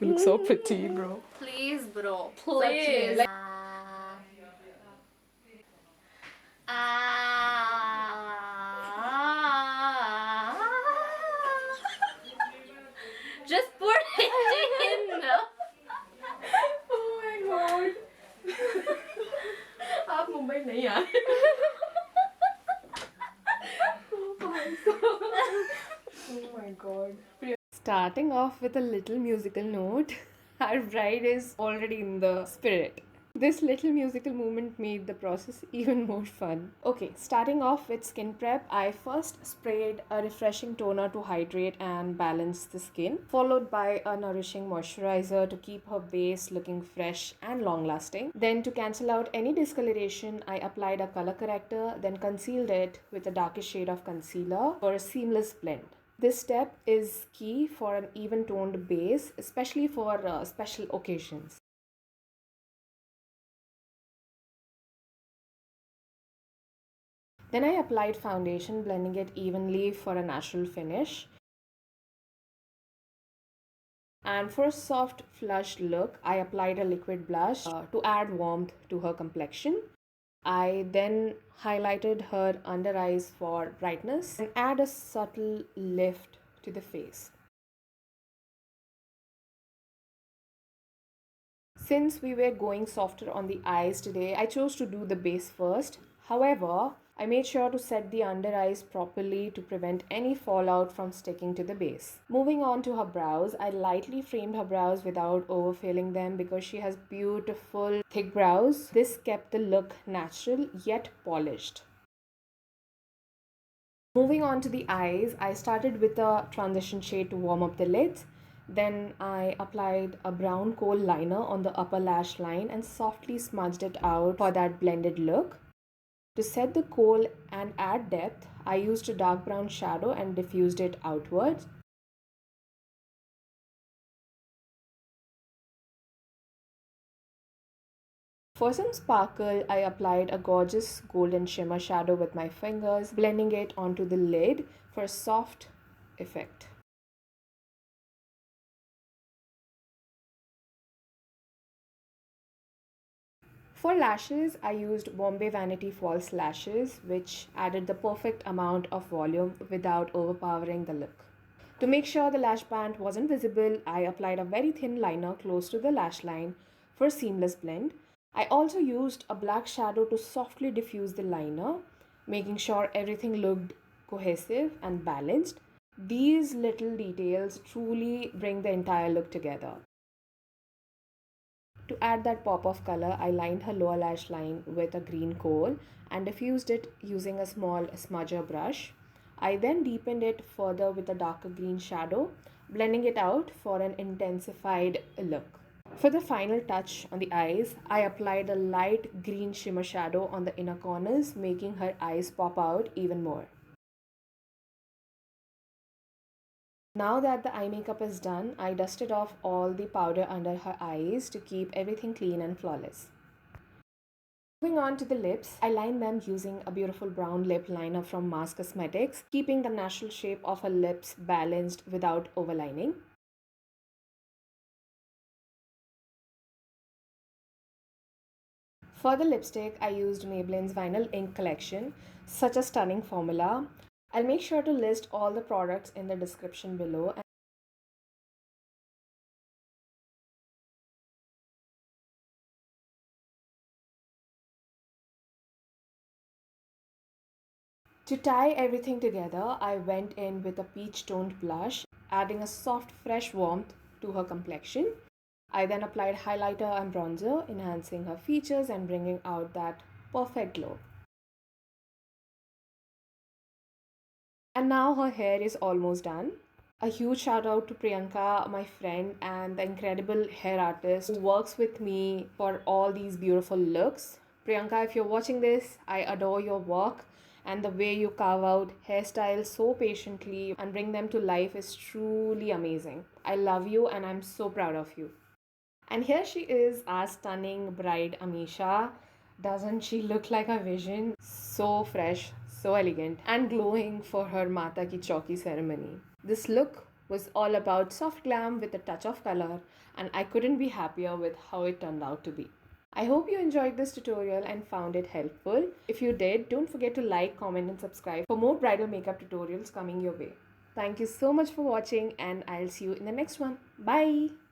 You look so pretty, bro. Please, bro. Please. Ah. Just put it in. Oh my god. आप मुंबई नहीं आ रहे. Oh my god. Starting off with a little musical note, our bride is already in the spirit. This little musical movement made the process even more fun. Okay, starting off with skin prep, I first sprayed a refreshing toner to hydrate and balance the skin, followed by a nourishing moisturizer to keep her base looking fresh and long lasting. Then, to cancel out any discoloration, I applied a color corrector, then concealed it with a darkest shade of concealer for a seamless blend. This step is key for an even toned base, especially for special occasions. Then I applied foundation, blending it evenly for a natural finish. And for a soft flush look, I applied a liquid blush to add warmth to her complexion. I then highlighted her under eyes for brightness and add a subtle lift to the face. Since we were going softer on the eyes today, I chose to do the base first. However, I made sure to set the under eyes properly to prevent any fallout from sticking to the base. Moving on to her brows, I lightly framed her brows without overfilling them because she has beautiful thick brows. This kept the look natural yet polished. Moving on to the eyes, I started with a transition shade to warm up the lids. Then I applied a brown kohl liner on the upper lash line and softly smudged it out for that blended look. To set the kohl and add depth, I used a dark brown shadow and diffused it outwards. For some sparkle, I applied a gorgeous golden shimmer shadow with my fingers, blending it onto the lid for a soft effect. For lashes, I used Bombay Vanity False Lashes, which added the perfect amount of volume without overpowering the look. To make sure the lash band wasn't visible, I applied a very thin liner close to the lash line for a seamless blend. I also used a black shadow to softly diffuse the liner, making sure everything looked cohesive and balanced. These little details truly bring the entire look together. To add that pop of color, I lined her lower lash line with a green kohl and diffused it using a small smudger brush. I then deepened it further with a darker green shadow, blending it out for an intensified look. For the final touch on the eyes, I applied a light green shimmer shadow on the inner corners, making her eyes pop out even more. Now that the eye makeup is done, I dusted off all the powder under her eyes to keep everything clean and flawless. Moving on to the lips, I lined them using a beautiful brown lip liner from Mars Cosmetics, keeping the natural shape of her lips balanced without overlining. For the lipstick, I used Maybelline's Vinyl Ink collection, such a stunning formula. I'll make sure to list all the products in the description below. To tie everything together, I went in with a peach toned blush, adding a soft, fresh warmth to her complexion. I then applied highlighter and bronzer, enhancing her features and bringing out that perfect glow. And now her hair is almost done. A huge shout out to Priyanka, my friend, and the incredible hair artist who works with me for all these beautiful looks. Priyanka, if you're watching this, I adore your work, and the way you carve out hairstyles so patiently and bring them to life is truly amazing. I love you and I'm so proud of you. And here she is, our stunning bride Amisha. Doesn't she look like a vision? So fresh, so elegant, and glowing for her Mata Ki Chauki ceremony. This look was all about soft glam with a touch of color, and I couldn't be happier with how it turned out to be. I hope you enjoyed this tutorial and found it helpful. If you did, don't forget to like, comment and subscribe for more bridal makeup tutorials coming your way. Thank you so much for watching, and I'll see you in the next one. Bye!